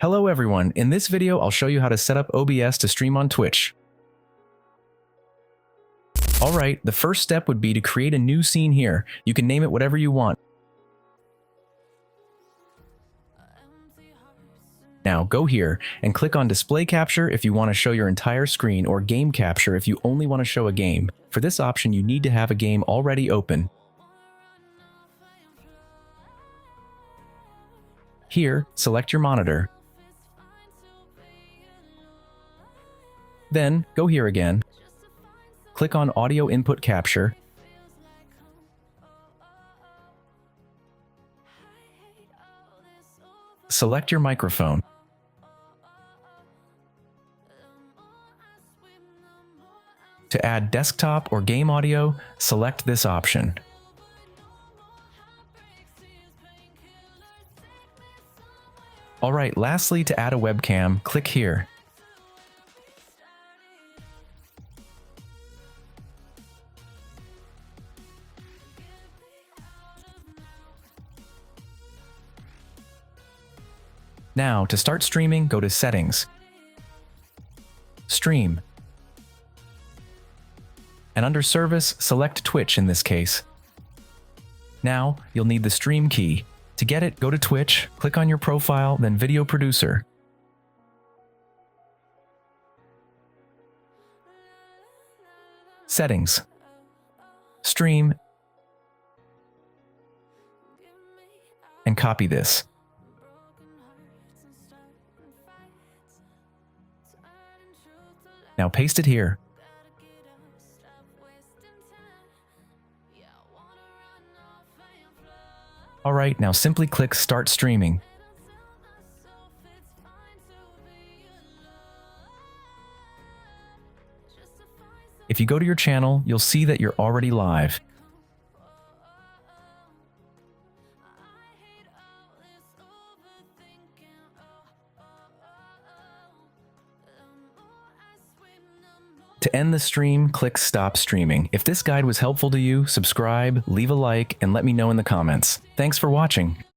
Hello everyone, in this video I'll show you how to set up OBS to stream on Twitch. Alright, the first step would be to create a new scene here. You can name it whatever you want. Now go here and click on Display Capture if you want to show your entire screen, or Game Capture if you only want to show a game. For this option you need to have a game already open. Here, select your monitor. Then, go here again. Click on Audio Input Capture. Select your microphone. To add desktop or game audio, select this option. Alright, lastly, to add a webcam, click here. Now, to start streaming, go to Settings, Stream, and under Service, select Twitch in this case. Now, you'll need the Stream key. To get it, go to Twitch, click on your profile, then Video Producer. Settings, Stream, and copy this. Now paste it here. Alright, now simply click Start Streaming. If you go to your channel, you'll see that you're already live. To end the stream, click Stop Streaming. If this guide was helpful to you, subscribe, leave a like, and let me know in the comments. Thanks for watching.